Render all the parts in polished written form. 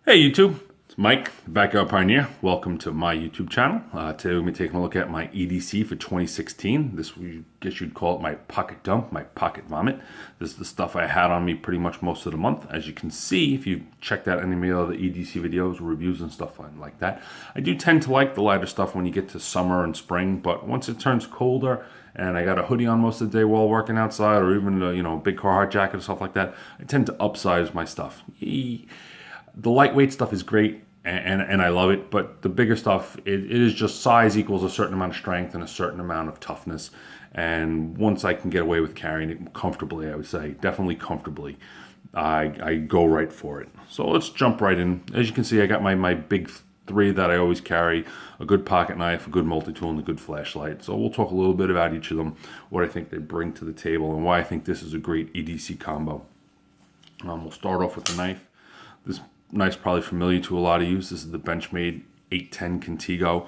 Hey YouTube, it's Mike, the Backyard Pioneer. Welcome to my YouTube channel. Today we're going to be taking a look at my EDC for 2016. This, I guess you'd call it my pocket dump, my pocket vomit. This is the stuff I had on me pretty much most of the month. As you can see, if you checked out any of my other EDC videos, reviews and stuff like that, I do tend to like the lighter stuff when you get to summer and spring, but once it turns colder and I got a hoodie on most of the day while working outside, or even a big Carhartt jacket or stuff like that, I tend to upsize my stuff. The lightweight stuff is great, and I love it, but the bigger stuff, it is just size equals a certain amount of strength and a certain amount of toughness. And once I can get away with carrying it comfortably, I would say, definitely comfortably, I go right for it. So let's jump right in. As you can see, I got my big three that I always carry: a good pocket knife, a good multi-tool, and a good flashlight. So we'll talk a little bit about each of them, what I think they bring to the table, and why I think this is a great EDC combo. We'll start off with the knife. This knife's probably familiar to a lot of you. This is the Benchmade 810 Contigo,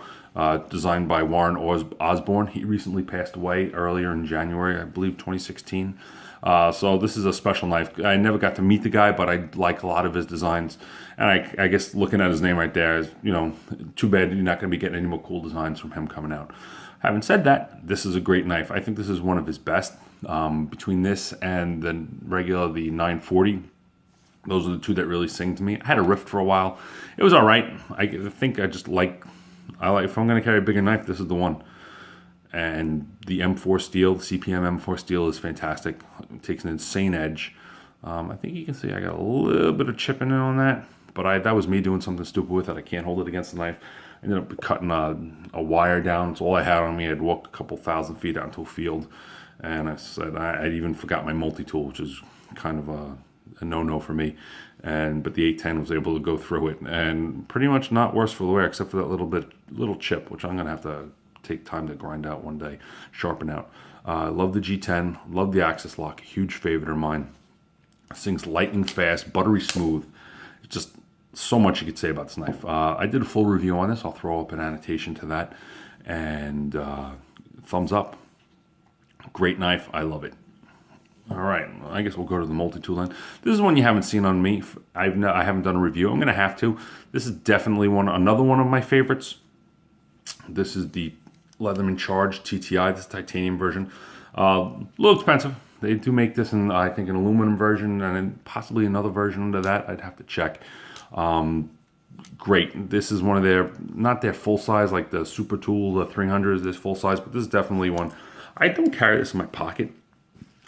designed by Warren Osborne. He recently passed away earlier in January, I believe 2016. So this is a special knife. I never got to meet the guy, but I like a lot of his designs. And I guess looking at his name right there is, too bad you're not going to be getting any more cool designs from him coming out. Having said that, this is a great knife. I think this is one of his best. Between this and the 940, those are the two that really sing to me. I had a Rift for a while. It was all right. I think I like, if I'm going to carry a bigger knife, this is the one. And the M4 steel, the CPM M4 steel is fantastic. It takes an insane edge. I think you can see I got a little bit of chipping in on that, but that was me doing something stupid with it. I can't hold it against the knife. I ended up cutting a wire down. It's all I had on me. I'd walk a couple thousand feet out into a field, and I said I even forgot my multi-tool, which is kind of a no-no for me, but the 810 was able to go through it, and pretty much not worse for the wear, except for that little chip, which I'm gonna have to take time to grind out one day, sharpen out. Love the G10, love the axis lock, huge favorite of mine. This thing's lightning fast, buttery smooth. It's just so much you could say about this knife. I did a full review on this. I'll throw up an annotation to that, and thumbs up. Great knife, I love it. All right, I guess we'll go to the multi-tool then. This is one you haven't seen on me. I haven't done a review. I'm going to have to. This is definitely another one of my favorites. This is the Leatherman Charge TTI, this titanium version. A little expensive. They do make this in, I think, an aluminum version, and then possibly another version under that. I'd have to check. Great. This is one of their, not their full size, like the Super Tool, the 300s, this full size, but this is definitely one. I don't carry this in my pocket.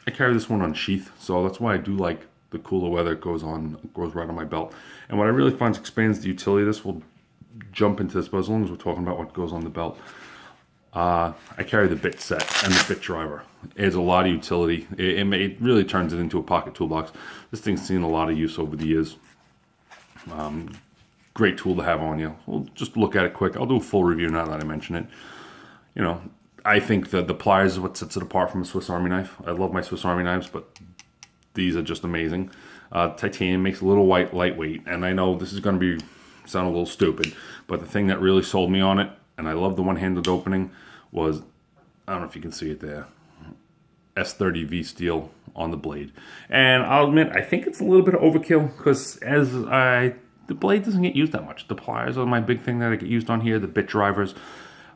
I carry this one on sheath, so that's why I do like the cooler weather. It goes right on my belt. And what I really find expands the utility of this, we'll jump into this, but as long as we're talking about what goes on the belt, I carry the bit set and the bit driver. It has a lot of utility. It really turns it into a pocket toolbox. This thing's seen a lot of use over the years. Great tool to have on you. We'll just look at it quick. I'll do a full review now that I mention it. I think that the pliers is what sets it apart from a Swiss Army knife. I love my Swiss Army knives, but these are just amazing. Titanium makes a little lightweight, and I know this is going to sound a little stupid, but the thing that really sold me on it, and I love the one-handed opening, was, I don't know if you can see it there, S30V steel on the blade. And I'll admit, I think it's a little bit of overkill, because the blade doesn't get used that much. The pliers are my big thing that I get used on here, the bit drivers.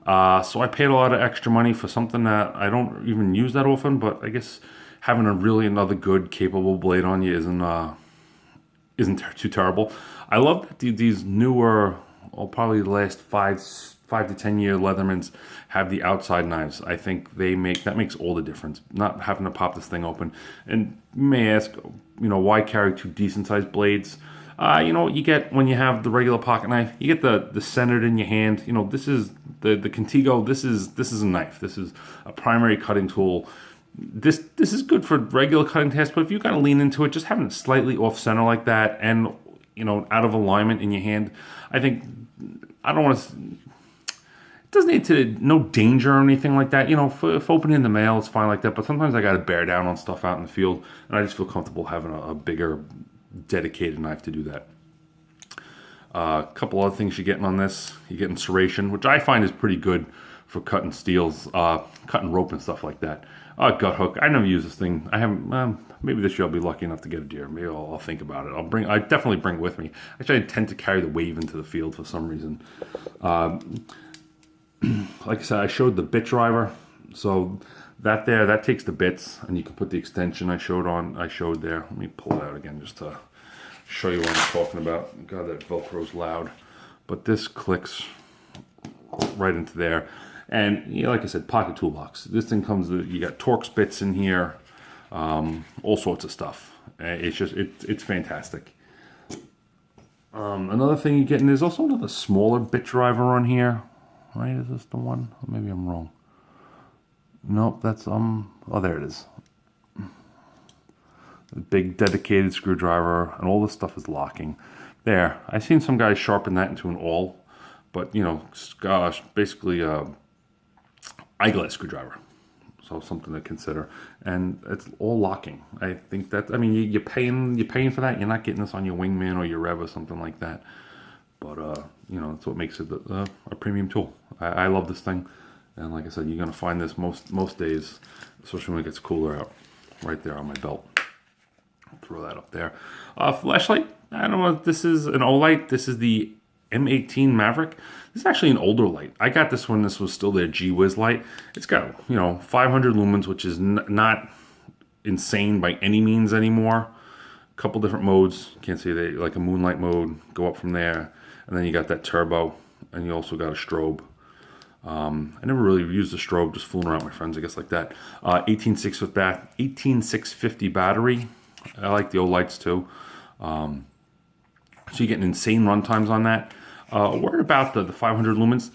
So I paid a lot of extra money for something that I don't even use that often, but I guess having another good, capable blade on you isn't too terrible. I love that these newer, probably the last 5 to 10 year Leathermans have the outside knives. I think that makes all the difference, not having to pop this thing open. And you may ask, why carry two decent sized blades? What you get when you have the regular pocket knife, you get the centered in your hand. This is the Contigo. This is a knife. This is a primary cutting tool. This is good for regular cutting tasks, but if you kind of lean into it, just having it slightly off center like that, and out of alignment in your hand, I think I don't want to. It doesn't need to no danger or anything like that. If opening the mail, it's fine like that. But sometimes I got to bear down on stuff out in the field, and I just feel comfortable having a bigger, dedicated knife to do that. A couple other things you're getting on this. You're getting serration, which I find is pretty good for cutting steels, cutting rope and stuff like that. Oh, gut hook. I never use this thing. I haven't. Maybe this year I'll be lucky enough to get a deer. Maybe I'll think about it. I definitely bring it with me. Actually, I tend to carry the wave into the field for some reason. Like I said, I showed the bit driver. So that takes the bits, and you can put the extension I showed there. Let me pull it out again just to show you what I'm talking about. God, that Velcro's loud. But this clicks right into there. And like I said, pocket toolbox. This thing comes with, you got Torx bits in here, all sorts of stuff. It's fantastic. Another thing you get in, there's also another smaller bit driver on here. Right, is this the one? Or maybe I'm wrong. Nope, that's, oh, there it is. A big dedicated screwdriver, and all this stuff is locking. There, I've seen some guys sharpen that into an awl, but gosh, basically eyeglass screwdriver. So something to consider, and it's all locking. I think that, I mean, you're paying for that. You're not getting this on your Wingman or your Rev or something like that. But that's what makes it a premium tool. I love this thing, and like I said, you're gonna find this most days, especially when it gets cooler out. Right there on my belt. I'll throw that up there. Flashlight. I don't know if this is an Olight. This is the M18 Maverick. This is actually an older light. I got this when this was still their G-Wiz light. It's got 500 lumens, which is not insane by any means anymore. A couple different modes. You can't see that, like a moonlight mode. Go up from there, and then you got that turbo, and you also got a strobe. I never really used the strobe, just fooling around with my friends, I guess, like that. 18650 battery. I like the Olights too. So you get insane run times on that. Worried about the 500 lumens.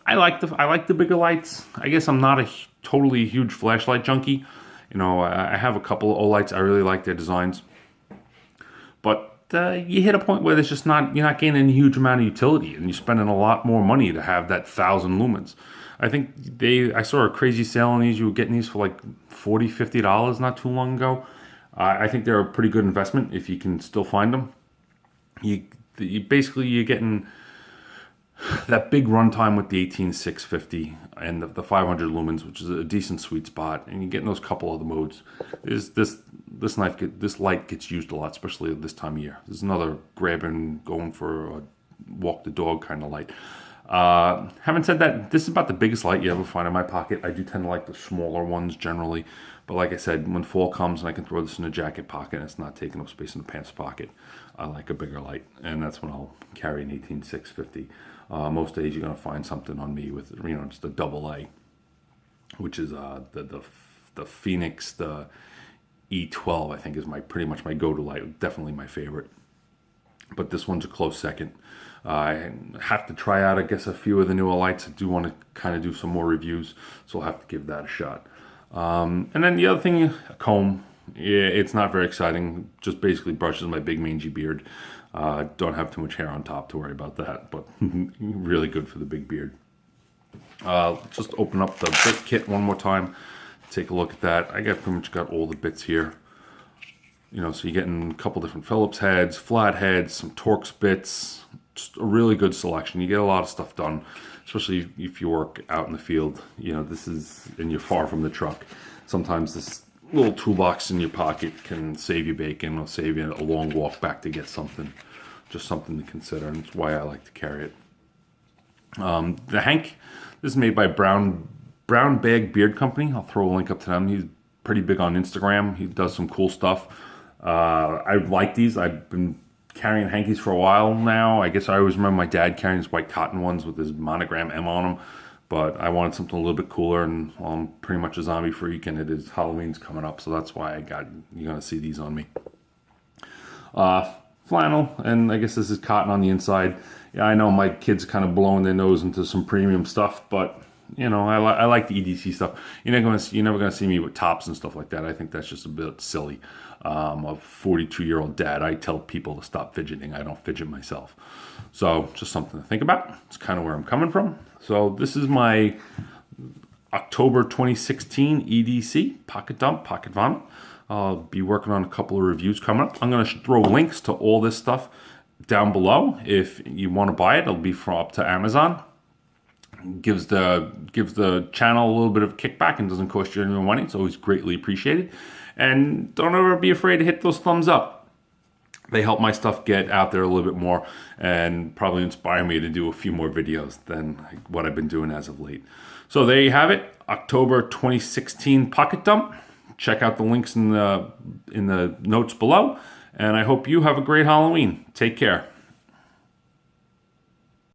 I like the bigger lights. I guess I'm not a totally huge flashlight junkie. I have a couple of Olights. I really like their designs. But you hit a point where you're not gaining a huge amount of utility, and you're spending a lot more money to have that 1,000 lumens. I think I saw a crazy sale on these. You were getting these for like $40, $50 not too long ago. I think they're a pretty good investment if you can still find them. You're getting that big runtime with the 18650 and the 500 lumens, which is a decent sweet spot, and you're getting those couple of the modes. This light gets used a lot, especially at this time of year. This is another grabbing, going for a walk the dog kind of light. Having said that, this is about the biggest light you ever find in my pocket. I do tend to like the smaller ones generally, but like I said, when fall comes and I can throw this in a jacket pocket and it's not taking up space in the pants pocket, I like a bigger light, and that's when I'll carry an 18650. Most days you're gonna find something on me with just a double A, which is the Phoenix, the E12. I think is pretty much my go-to light. Definitely my favorite, but this one's a close second. I have to try out, I guess, a few of the newer lights. I do want to kind of do some more reviews, so I'll have to give that a shot. And then the other thing, a comb. Yeah, it's not very exciting. Just basically brushes my big mangy beard. Don't have too much hair on top to worry about that, but really good for the big beard. Just open up the bit kit one more time. Take a look at that. I pretty much got all the bits here. So you're getting a couple different Phillips heads, flat heads, some Torx bits. Just a really good selection. You get a lot of stuff done, especially if you work out in the field. And you're far from the truck. Sometimes this little toolbox in your pocket can save you bacon or save you a long walk back to get something. Just something to consider, and it's why I like to carry it. The Hank, this is made by Brown Bag Beard Company. I'll throw a link up to them. He's pretty big on Instagram. He does some cool stuff. I like these. I've been carrying hankies for a while now. I guess I always remember my dad carrying his white cotton ones with his monogram M on them. But I wanted something a little bit cooler, and I'm pretty much a zombie freak, and Halloween's coming up, so that's why you're going to see these on me. Flannel, and I guess this is cotton on the inside. Yeah, I know my kids kind of blowing their nose into some premium stuff, but I like the EDC stuff. You're never going to see me with tops and stuff like that. I think that's just a bit silly. A 42-year-old dad, I tell people to stop fidgeting. I don't fidget myself. So just something to think about. It's kind of where I'm coming from. So this is my October 2016 EDC Pocket Dump, Pocket Vomit. I'll be working on a couple of reviews coming up. I'm going to throw links to all this stuff down below. If you want to buy it, it'll be up to Amazon. gives the channel a little bit of kickback and doesn't cost you any more money. It's always greatly appreciated. And don't ever be afraid to hit those thumbs up. They help my stuff get out there a little bit more and probably inspire me to do a few more videos than what I've been doing as of late. So there you have it, October 2016 Pocket Dump. Check out the links in the notes below, and I hope you have a great Halloween. Take care.